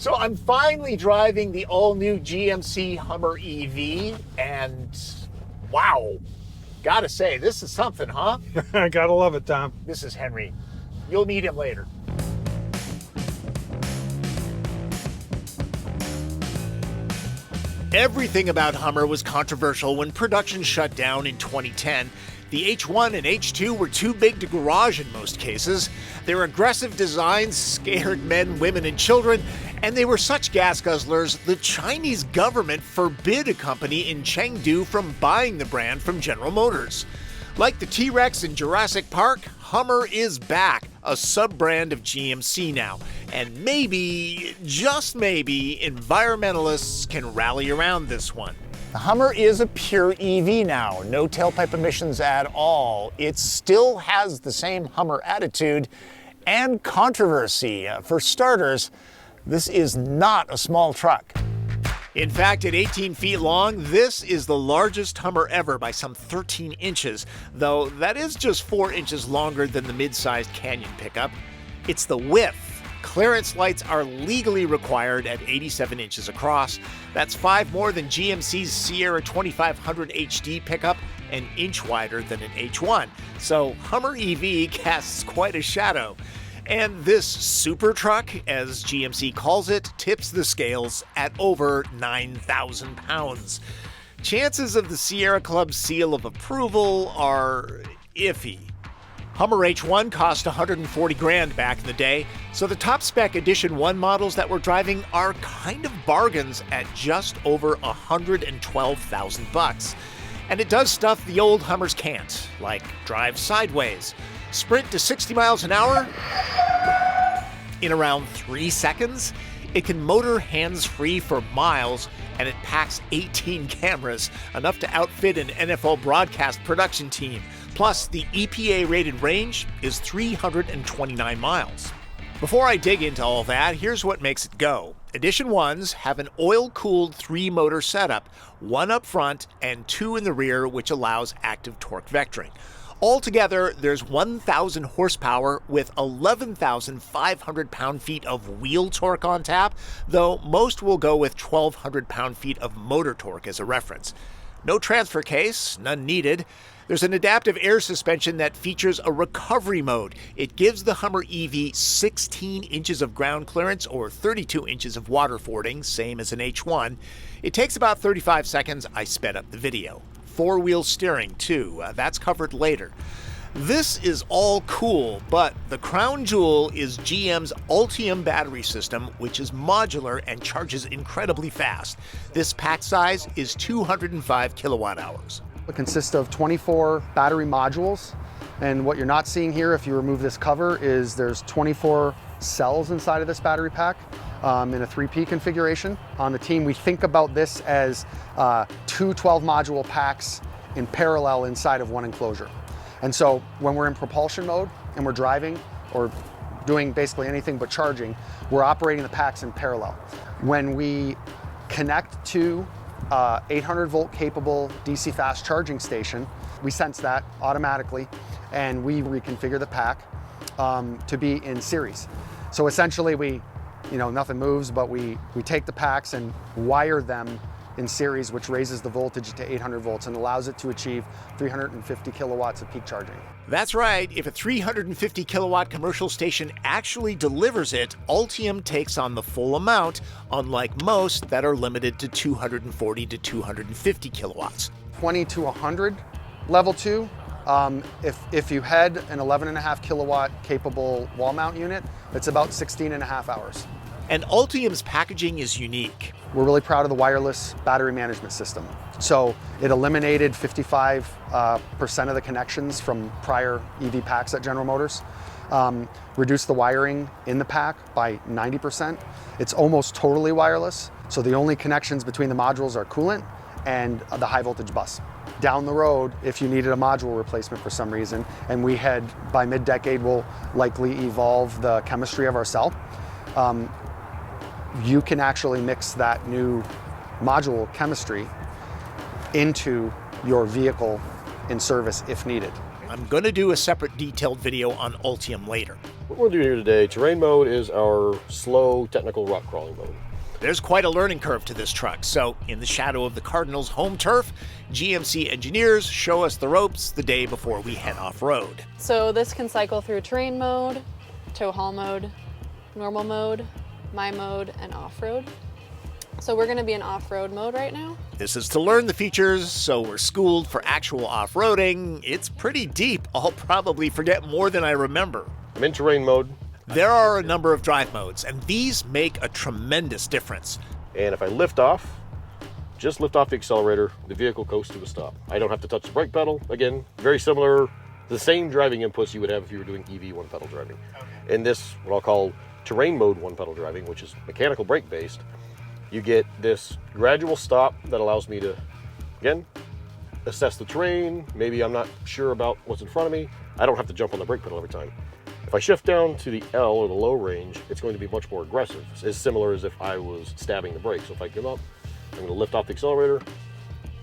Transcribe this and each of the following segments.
So I'm finally driving the all-new GMC Hummer EV, and wow, gotta say, this is something, huh? I gotta love it, Tom. This is Henry. You'll meet him later. Everything about Hummer was controversial when production shut down in 2010. The H1 and H2 were too big to garage in most cases. Their aggressive designs scared men, women, and children, and they were such gas guzzlers, the Chinese government forbid a company in Chengdu from buying the brand from General Motors. Like the T-Rex in Jurassic Park, Hummer is back, a sub-brand of GMC now. And maybe, just maybe, environmentalists can rally around this one. The Hummer is a pure EV now, no tailpipe emissions at all. It still has the same Hummer attitude and controversy. For starters, this is not a small truck. In fact, at 18 feet long, this is the largest Hummer ever by some 13 inches, though that is just 4 inches longer than the mid-sized Canyon pickup. It's the width. Clearance lights are legally required at 87 inches across. That's 5 more than GMC's Sierra 2500 HD pickup, an inch wider than an H1. So Hummer EV casts quite a shadow. And this super truck, as GMC calls it, tips the scales at over 9,000 pounds. Chances of the Sierra Club seal of approval are iffy. Hummer H1 cost $140,000 back in the day, so the top spec Edition 1 models that we're driving are kind of bargains at just over $112,000. And it does stuff the old Hummers can't, like drive sideways, sprint to 60 miles an hour in around 3 seconds. It can motor hands-free for miles, and it packs 18 cameras, enough to outfit an NFL broadcast production team. Plus, the EPA-rated range is 329 miles. Before I dig into all that, here's what makes it go. Edition 1s have an oil-cooled 3-motor setup, 1 up front and 2 in the rear, which allows active torque vectoring. Altogether, there's 1,000 horsepower with 11,500 pound-feet of wheel torque on tap, though most will go with 1,200 pound-feet of motor torque as a reference. No transfer case, none needed. There's an adaptive air suspension that features a recovery mode. It gives the Hummer EV 16 inches of ground clearance or 32 inches of water fording, same as an H1. It takes about 35 seconds. I sped up the video. 4-wheel steering, too. That's covered later. This is all cool, but the crown jewel is GM's Ultium battery system, which is modular and charges incredibly fast. This pack size is 205 kilowatt hours. It consists of 24 battery modules, and what you're not seeing here if you remove this cover is there's 24 cells inside of this battery pack in a 3P configuration. On the team, we think about this as 2 12-module packs in parallel inside of one enclosure. And so when we're in propulsion mode and we're driving or doing basically anything but charging, we're operating the packs in parallel. When we connect to 800 volt capable DC fast charging station, we sense that automatically and we reconfigure the pack to be in series. So essentially nothing moves, but we take the packs and wire them in series, which raises the voltage to 800 volts and allows it to achieve 350 kilowatts of peak charging. That's right. If a 350 kilowatt commercial station actually delivers it, Ultium takes on the full amount, unlike most that are limited to 240 to 250 kilowatts. 20 to 100 level 2. If you had an 11.5 kilowatt capable wall mount unit, it's about 16.5 hours. And Ultium's packaging is unique. We're really proud of the wireless battery management system. So it eliminated 55% of the connections from prior EV packs at General Motors, reduced the wiring in the pack by 90%. It's almost totally wireless. So the only connections between the modules are coolant and the high voltage bus. Down the road, if you needed a module replacement for some reason, and we had, by mid-decade, we'll likely evolve the chemistry of our cell, you can actually mix that new module chemistry into your vehicle in service if needed. I'm going to do a separate detailed video on Ultium later. What we're doing here today, terrain mode is our slow technical rock crawling mode. There's quite a learning curve to this truck, so in the shadow of the Cardinals' home turf, GMC engineers show us the ropes the day before we head off-road. So this can cycle through terrain mode, tow haul mode, normal mode, my mode, and off-road. So we're gonna be in off-road mode right now. This is to learn the features, so we're schooled for actual off-roading. It's pretty deep. I'll probably forget more than I remember. I'm in terrain mode. There are a number of drive modes, and these make a tremendous difference. And if I lift off, just lift off the accelerator, the vehicle coasts to a stop. I don't have to touch the brake pedal. Again, very similar, the same driving inputs you would have if you were doing EV one-pedal driving. Okay. In this, what I'll call terrain mode one-pedal driving, which is mechanical brake based, you get this gradual stop that allows me to, again, assess the terrain. Maybe I'm not sure about what's in front of me. I don't have to jump on the brake pedal every time. If I shift down to the L, or the low range, it's going to be much more aggressive. It's as similar as if I was stabbing the brake. So if I come up, I'm going to lift off the accelerator.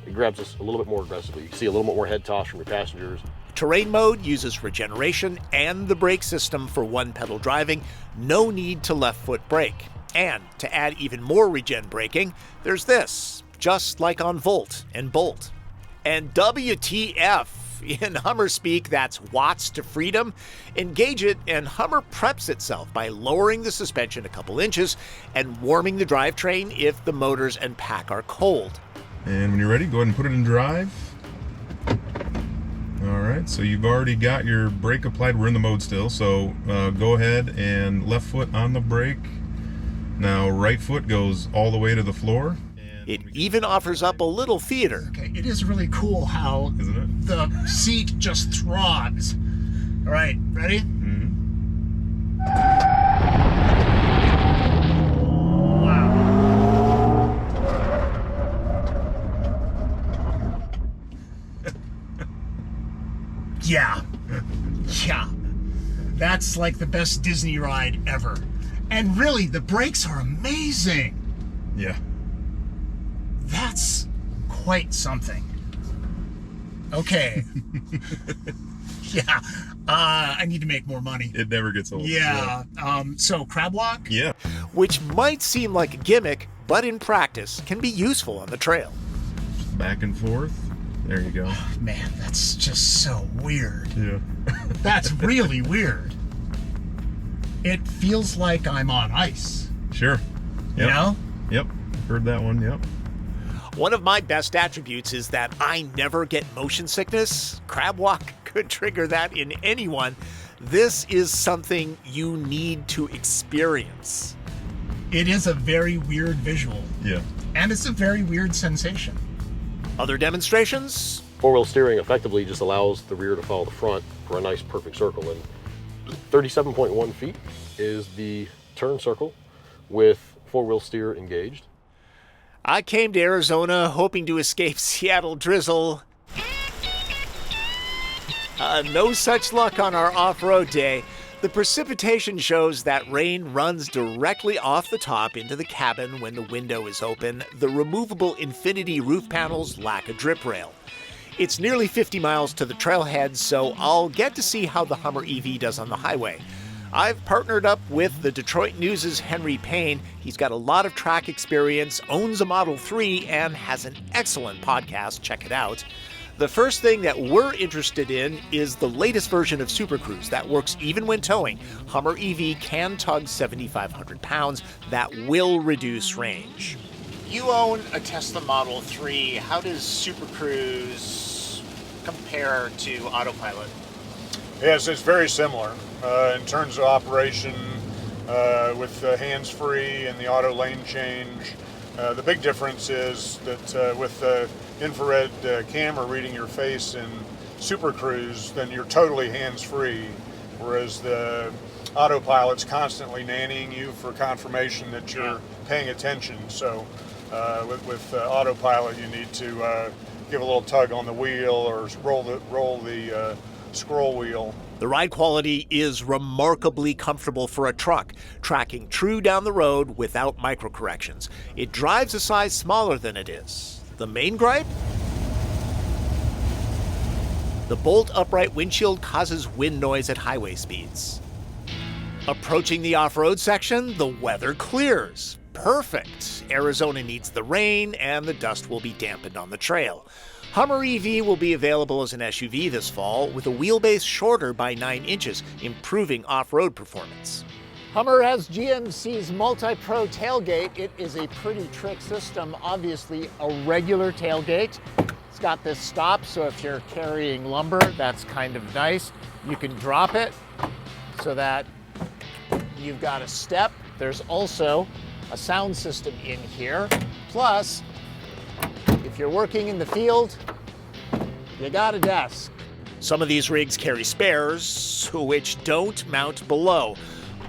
It grabs us a little bit more aggressively. You see a little bit more head toss from your passengers. Terrain mode uses regeneration and the brake system for one-pedal driving. No need to left foot brake. And to add even more regen braking, there's this, just like on Volt and Bolt. And WTF, in Hummer speak, that's watts to freedom. Engage it, and Hummer preps itself by lowering the suspension a couple inches and warming the drivetrain if the motors and pack are cold. And when you're ready, go ahead and put it in drive. All right, so you've already got your brake applied. We're in the mode still, so go ahead and left foot on the brake. Now right foot goes all the way to the floor. It even offers up a little theater. Okay, it is really cool how Isn't it? the seat just throbs. All right, ready? Mm-hmm. Wow. Yeah. Yeah. That's like the best Disney ride ever. And really, the brakes are amazing. Yeah. That's quite something. Okay. Yeah. I need to make more money. It never gets old. Yeah. So Crabwalk? Yeah. Which might seem like a gimmick, but in practice can be useful on the trail. Back and forth. There you go. Man, that's just so weird. Yeah. That's really weird. It feels like I'm on ice. Sure. Yep. You know? Yep. Heard that one. Yep. One of my best attributes is that I never get motion sickness. Crabwalk could trigger that in anyone. This is something you need to experience. It is a very weird visual. Yeah. And it's a very weird sensation. Other demonstrations? Four-wheel steering effectively just allows the rear to follow the front for a nice perfect circle. And 37.1 feet is the turn circle with four-wheel steer engaged. I came to Arizona hoping to escape Seattle drizzle. No such luck on our off-road day. The precipitation shows that rain runs directly off the top into the cabin when the window is open. The removable infinity roof panels lack a drip rail. It's nearly 50 miles to the trailhead, so I'll get to see how the Hummer EV does on the highway. I've partnered up with the Detroit News' Henry Payne. He's got a lot of track experience, owns a Model 3, and has an excellent podcast. Check it out. The first thing that we're interested in is the latest version of Super Cruise that works even when towing. Hummer EV can tug 7,500 pounds. That will reduce range. You own a Tesla Model 3. How does Super Cruise compare to autopilot? Yes, it's very similar in terms of operation with the hands-free and the auto lane change. The big difference is that with the infrared camera reading your face in Super Cruise, then you're totally hands-free, whereas the autopilot's constantly nannying you for confirmation that you're paying attention. So with autopilot, you need to give a little tug on the wheel or roll the scroll wheel. The ride quality is remarkably comfortable for a truck, tracking true down the road without microcorrections. It drives a size smaller than it is. The main gripe? The bolt upright windshield causes wind noise at highway speeds. Approaching the off-road section, the weather clears. Perfect. Arizona needs the rain, and the dust will be dampened on the trail. Hummer EV will be available as an SUV this fall, with a wheelbase shorter by 9 inches, improving off-road performance. Hummer has GMC's multi-pro tailgate. It is a pretty trick system. Obviously, a regular tailgate. It's got this stop, so if you're carrying lumber, that's kind of nice. You can drop it so that you've got a step. There's also a sound system in here. Plus, if you're working in the field, you got a desk. Some of these rigs carry spares, which don't mount below.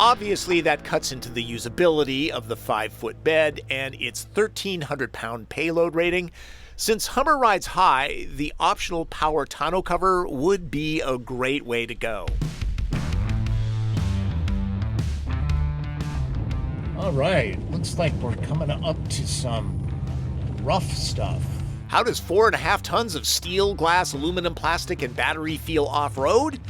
Obviously, that cuts into the usability of the 5-foot bed and its 1,300-pound payload rating. Since Hummer rides high, the optional power tonneau cover would be a great way to go. All right, looks like we're coming up to some rough stuff. How does 4.5 tons of steel, glass, aluminum, plastic, and battery feel off-road?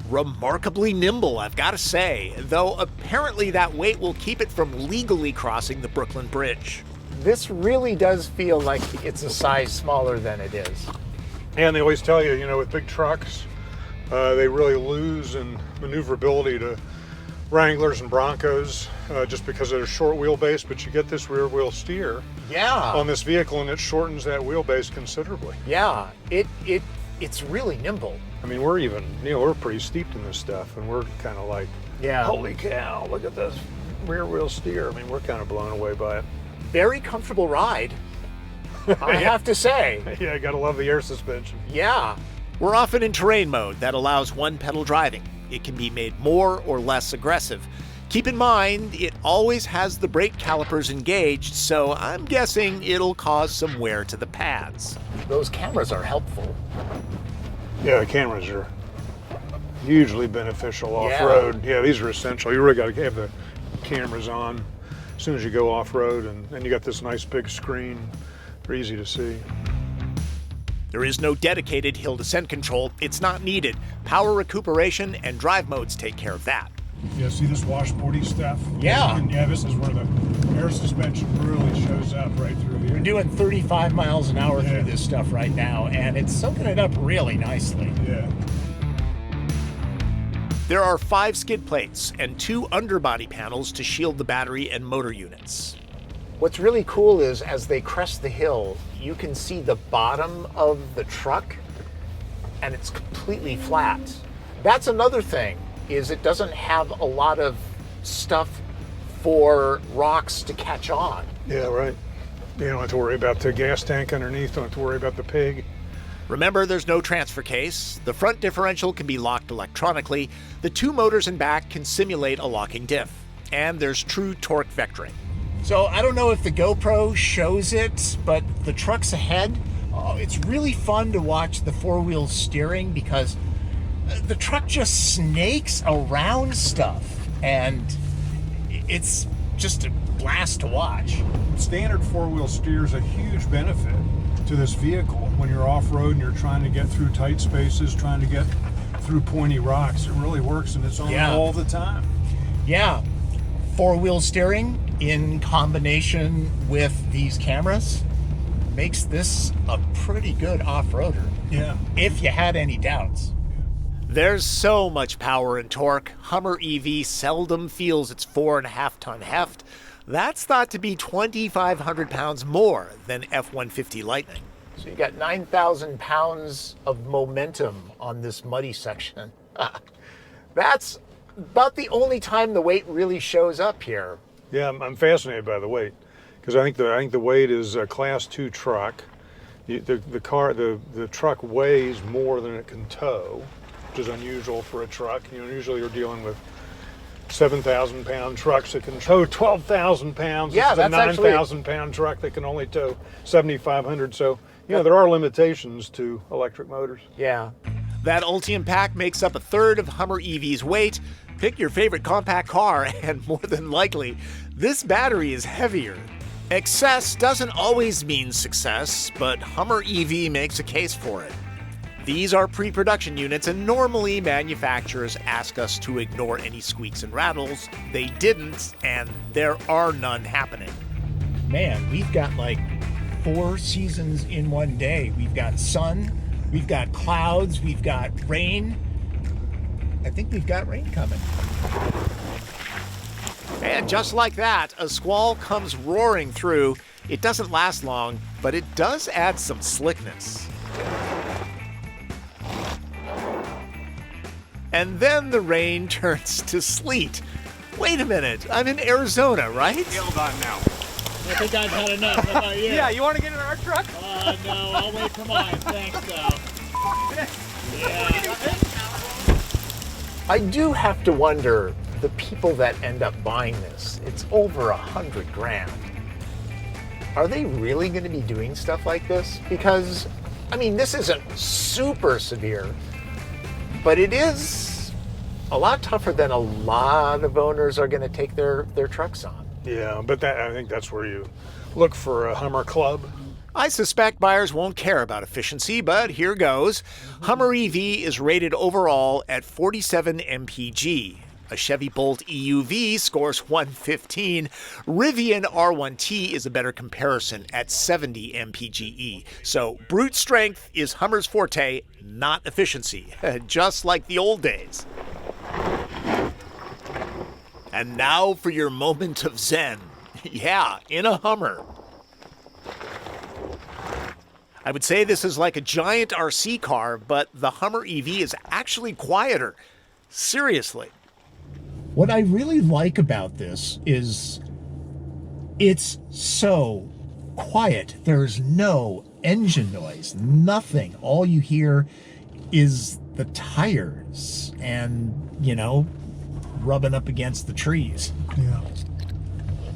Remarkably nimble, I've got to say, though apparently that weight will keep it from legally crossing the Brooklyn Bridge. This really does feel like it's a size smaller than it is. And they always tell you, you know, with big trucks, they really lose in maneuverability to Wranglers and Broncos just because of their short wheelbase, but you get this rear wheel steer on this vehicle and it shortens that wheelbase considerably. Yeah, it's really nimble. I mean, we're even, you know, we're pretty steeped in this stuff and we're kind of like, holy cow, look at this rear wheel steer. I mean, we're kind of blown away by it. Very comfortable ride, I have to say. Yeah, you gotta love the air suspension. Yeah. We're often in terrain mode that allows one-pedal driving. It can be made more or less aggressive. Keep in mind, it always has the brake calipers engaged, so I'm guessing it'll cause some wear to the pads. Those cameras are helpful. Yeah, the cameras are hugely beneficial off-road. Yeah, these are essential. You really got to have the cameras on as soon as you go off-road, and you got this nice big screen. They're easy to see. There is no dedicated hill descent control. It's not needed. Power recuperation and drive modes take care of that. Yeah, see this washboardy stuff? Yeah. And yeah, this is where the air suspension really shows up right through here. We're doing 35 miles an hour through this stuff right now, and it's soaking it up really nicely. Yeah. There are 5 skid plates and 2 underbody panels to shield the battery and motor units. What's really cool is as they crest the hill, you can see the bottom of the truck and it's completely flat. That's another thing, is it doesn't have a lot of stuff for rocks to catch on. Yeah, right. You don't have to worry about the gas tank underneath, don't have to worry about the pig. Remember, there's no transfer case. The front differential can be locked electronically. The 2 motors in back can simulate a locking diff. And there's true torque vectoring. So I don't know if the GoPro shows it, but the trucks ahead, it's really fun to watch the 4-wheel steering because the truck just snakes around stuff and it's just a blast to watch. Standard 4-wheel steer is a huge benefit to this vehicle when you're off-road and you're trying to get through tight spaces, trying to get through pointy rocks. It really works and it's on all the time. Yeah. 4-wheel steering in combination with these cameras makes this a pretty good off-roader. Yeah. If you had any doubts. There's so much power and torque. Hummer EV seldom feels its 4.5-ton heft. That's thought to be 2,500 pounds more than F-150 Lightning. So you got 9,000 pounds of momentum on this muddy section. That's about the only time the weight really shows up here. Yeah, I'm fascinated by the weight because I think the weight is a Class 2 truck. The truck weighs more than it can tow, which is unusual for a truck. You know, usually you're dealing with 7,000 pound trucks that can tow 12,000 pounds. Yeah, this is that's a 9,000 pound truck that can only tow 7,500. So, you know, there are limitations to electric motors. Yeah. That Ultium pack makes up 1/3 of Hummer EV's weight. Pick your favorite compact car, and more than likely, this battery is heavier. Excess doesn't always mean success, but Hummer EV makes a case for it. These are pre-production units, and normally manufacturers ask us to ignore any squeaks and rattles. They didn't, and there are none happening. Man, we've got like 4 seasons in one day. We've got sun, we've got clouds, we've got rain. I think we've got rain coming. And just like that, a squall comes roaring through. It doesn't last long, but it does add some slickness. And then the rain turns to sleet. Wait a minute, I'm in Arizona, right? Hold on now. I think I've had enough. How about you? Yeah, you want to get in our truck? No, I'll wait for mine. Thanks, though. Yeah. I do have to wonder, the people that end up buying this, it's over $100 grand. Are they really going to be doing stuff like this? Because, I mean, this isn't super severe, but it is a lot tougher than a lot of owners are going to take their trucks on. Yeah, but I think that's where you look for a Hummer Club. I suspect buyers won't care about efficiency, but here goes. Hummer EV is rated overall at 47 mpg. A Chevy Bolt EUV scores 115. Rivian R1T is a better comparison at 70 mpge. So brute strength is Hummer's forte, not efficiency, just like the old days. And now for your moment of zen. Yeah, in a Hummer. I would say this is like a giant RC car, but the Hummer EV is actually quieter. Seriously. What I really like about this is it's so quiet. There's no engine noise, nothing. All you hear is the tires and, you know, rubbing up against the trees. Yeah.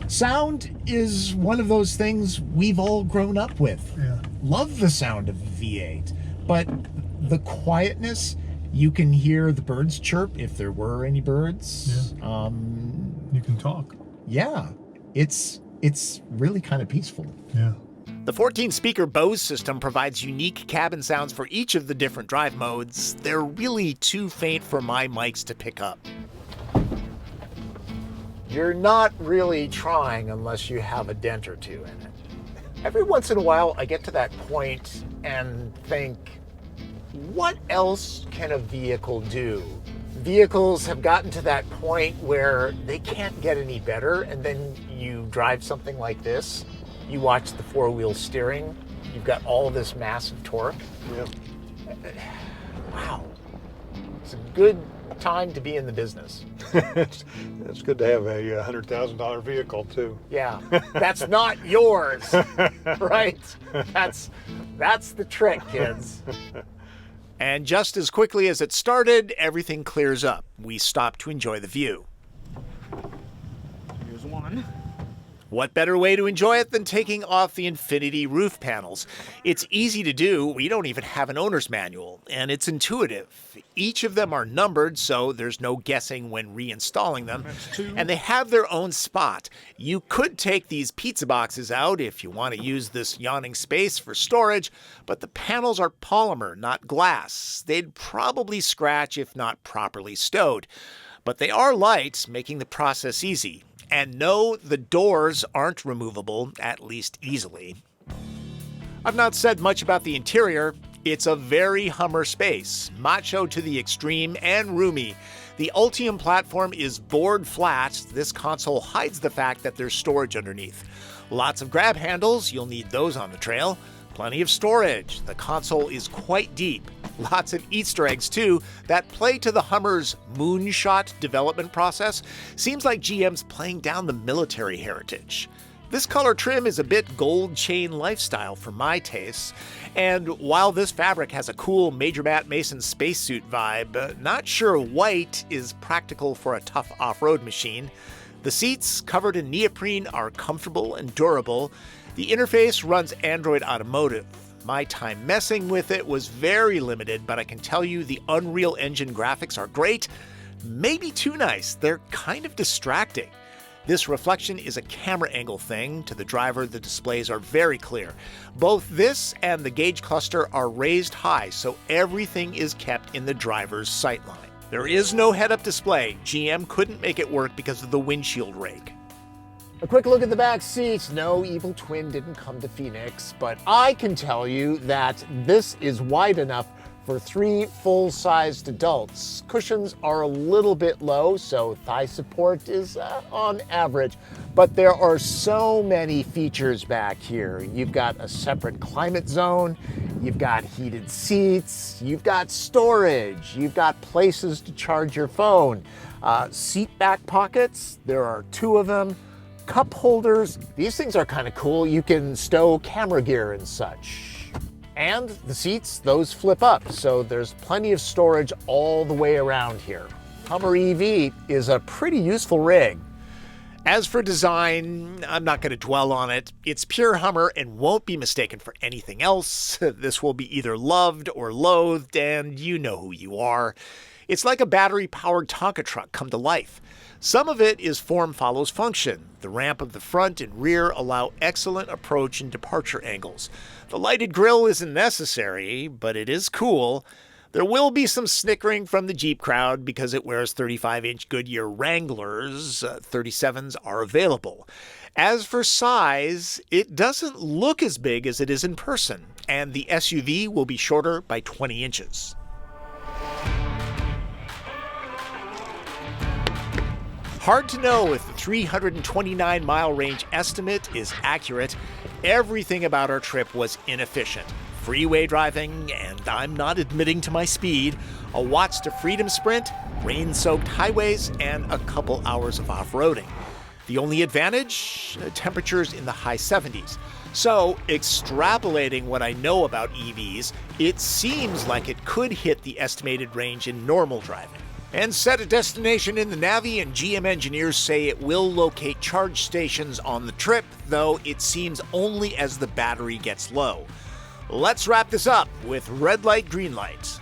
Sound is one of those things we've all grown up with. Yeah. Love the sound of V8, but the quietness, you can hear the birds chirp if there were any birds. Yeah. You can talk. Yeah, it's really kind of peaceful. Yeah. The 14-speaker Bose system provides unique cabin sounds for each of the different drive modes. They're really too faint for my mics to pick up. You're not really trying unless you have a dent or two in it. Every once in a while, I get to that point and think, what else can a vehicle do? Vehicles have gotten to that point where they can't get any better, and then you drive something like this, you watch the four-wheel steering, you've got all this massive torque. Yeah. Wow. It's a good time to be in the business. It's good to have a $100,000 vehicle too. Yeah, that's not yours, right? That's the trick, kids. And just as quickly as it started, everything clears up. We stop to enjoy the view. Here's one. What better way to enjoy it than taking off the infinity roof panels? It's easy to do. We don't even have an owner's manual, and it's intuitive. Each of them are numbered, so there's no guessing when reinstalling them. And they have their own spot. You could take these pizza boxes out if you want to use this yawning space for storage, but the panels are polymer, not glass. They'd probably scratch if not properly stowed. But they are light, making the process easy. And no, the doors aren't removable, at least easily. I've not said much about the interior. It's a very Hummer space, macho to the extreme and roomy. The Ultium platform is board flat. This console hides the fact that there's storage underneath. Lots of grab handles, you'll need those on the trail. Plenty of storage. The console is quite deep. Lots of Easter eggs, too, that play to the Hummer's moonshot development process. Seems like GM's playing down the military heritage. This color trim is a bit gold chain lifestyle for my tastes. And while this fabric has a cool Major Matt Mason spacesuit vibe, not sure white is practical for a tough off-road machine. The seats, covered in neoprene, are comfortable and durable. The interface runs Android Automotive. My time messing with it was very limited, but I can tell you the Unreal Engine graphics are great. Maybe too nice. They're kind of distracting. This reflection is a camera angle thing. To the driver, the displays are very clear. Both this and the gauge cluster are raised high, so everything is kept in the driver's sightline. There is no head-up display. GM couldn't make it work because of the windshield rake. A quick look at the back seats. No, Evil Twin didn't come to Phoenix, but I can tell you that this is wide enough for 3 full-sized adults. Cushions are a little bit low, so thigh support is on average, but there are so many features back here. You've got a separate climate zone, you've got heated seats, you've got storage, you've got places to charge your phone. Seat back pockets, there are 2 of them. Cup holders, these things are kind of cool. You can stow camera gear and such. And the seats, those flip up, so there's plenty of storage all the way around here. Hummer EV is a pretty useful rig. As for design, I'm not going to dwell on it. It's pure Hummer and won't be mistaken for anything else. This will be either loved or loathed, and you know who you are. It's like a battery-powered Tonka truck come to life. Some of it is form follows function. The ramp of the front and rear allow excellent approach and departure angles. The lighted grille isn't necessary, but it is cool. There will be some snickering from the Jeep crowd because it wears 35-inch Goodyear Wranglers. 37s are available. As for size, it doesn't look as big as it is in person, and the SUV will be shorter by 20 inches. Hard to know if the 329-mile range estimate is accurate. Everything about our trip was inefficient. Freeway driving, and I'm not admitting to my speed, a Watts to Freedom sprint, rain-soaked highways, and a couple hours of off-roading. The only advantage? Temperatures in the high 70s. So, extrapolating what I know about EVs, it seems like it could hit the estimated range in normal driving. And set a destination in the Navi, and GM engineers say it will locate charge stations on the trip, though it seems only as the battery gets low. Let's wrap this up with red light, green light.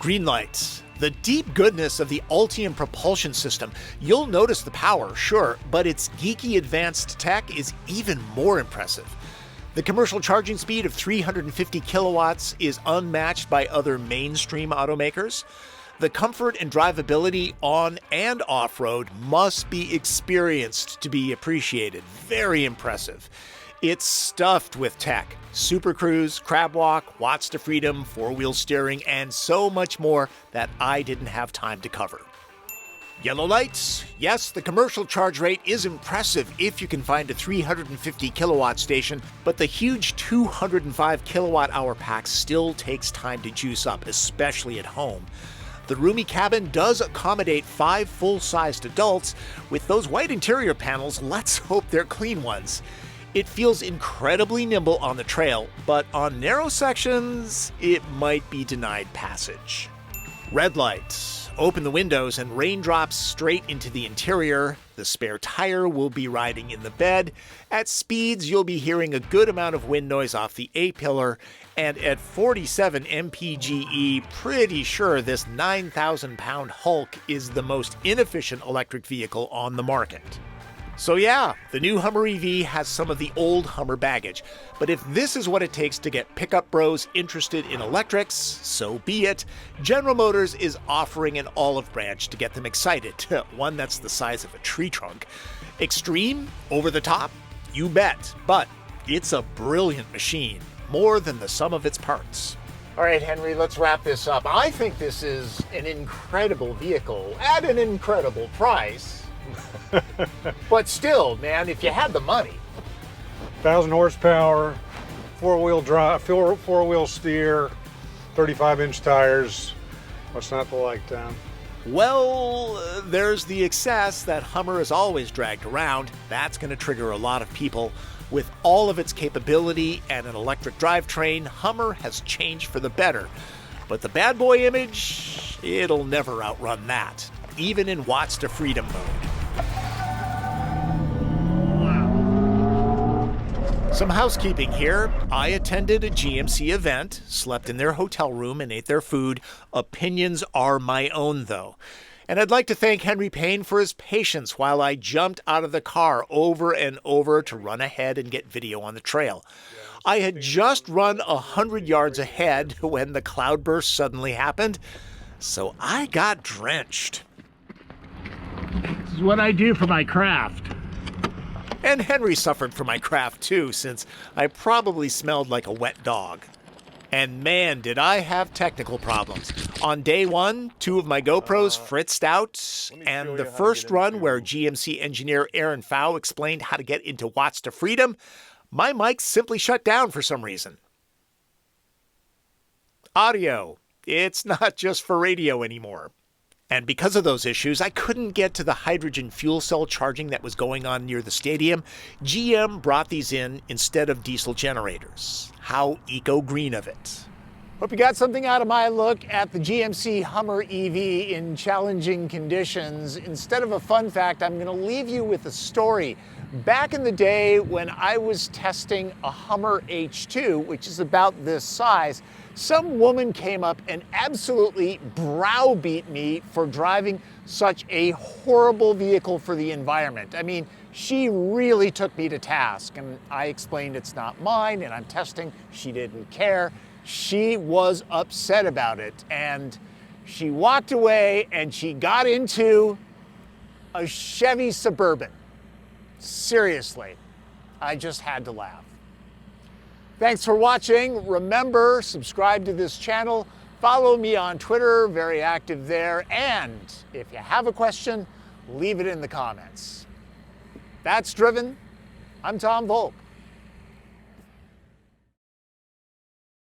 Green light. The deep goodness of the Ultium propulsion system. You'll notice the power, sure, but its geeky advanced tech is even more impressive. The commercial charging speed of 350 kilowatts is unmatched by other mainstream automakers. The comfort and drivability on and off-road must be experienced to be appreciated. Very impressive. It's stuffed with tech. Super Cruise, Crabwalk, Watts to Freedom, 4-wheel steering, and so much more that I didn't have time to cover. Yellow lights? Yes, the commercial charge rate is impressive if you can find a 350 kilowatt station, but the huge 205 kilowatt hour pack still takes time to juice up, especially at home. The roomy cabin does accommodate 5 full-sized adults. With those white interior panels, let's hope they're clean ones. It feels incredibly nimble on the trail, but on narrow sections, it might be denied passage. Red lights. Open the windows and raindrops straight into the interior. The spare tire will be riding in the bed. At speeds, you'll be hearing a good amount of wind noise off the A-pillar. And at 47 mpge, pretty sure this 9,000-pound hulk is the most inefficient electric vehicle on the market. So yeah, the new Hummer EV has some of the old Hummer baggage, but if this is what it takes to get pickup bros interested in electrics, so be it. General Motors is offering an olive branch to get them excited, one that's the size of a tree trunk. Extreme? Over the top? You bet, but it's a brilliant machine, more than the sum of its parts. All right, Henry, let's wrap this up. I think this is an incredible vehicle at an incredible price. But still, man, if you had the money. 1,000 horsepower, 4-wheel drive, 4-wheel steer, 35-inch tires. What's not to like, Tom? Well, there's the excess that Hummer has always dragged around. That's going to trigger a lot of people. With all of its capability and an electric drivetrain, Hummer has changed for the better. But the bad boy image, it'll never outrun that, even in Watts to Freedom mode. Some housekeeping here. I attended a GMC event, slept in their hotel room, and ate their food. Opinions are my own, though. And I'd like to thank Henry Payne for his patience while I jumped out of the car over and over to run ahead and get video on the trail. I had just run 100 yards ahead when the cloudburst suddenly happened, so I got drenched. This is what I do for my craft. And Henry suffered for my craft too, since I probably smelled like a wet dog. And man, did I have technical problems. On day one, 2 of my GoPros fritzed out, and the first run where GMC engineer Aaron Pfau explained how to get into Watts to Freedom, my mic simply shut down for some reason. Audio. It's not just for radio anymore. And because of those issues, I couldn't get to the hydrogen fuel cell charging that was going on near the stadium. GM brought these in instead of diesel generators. How eco-green of it. Hope you got something out of my look at the GMC Hummer EV in challenging conditions. Instead of a fun fact, I'm going to leave you with a story. Back in the day when I was testing a Hummer H2, which is about this size, some woman came up and absolutely browbeat me for driving such a horrible vehicle for the environment. I mean, she really took me to task, and I explained it's not mine and I'm testing. She didn't care. She was upset about it, and she walked away and she got into a Chevy Suburban. Seriously, I just had to laugh. Thanks for watching. Remember, subscribe to this channel. Follow me on Twitter, very active there. And if you have a question, leave it in the comments. That's Driven. I'm Tom Voelk.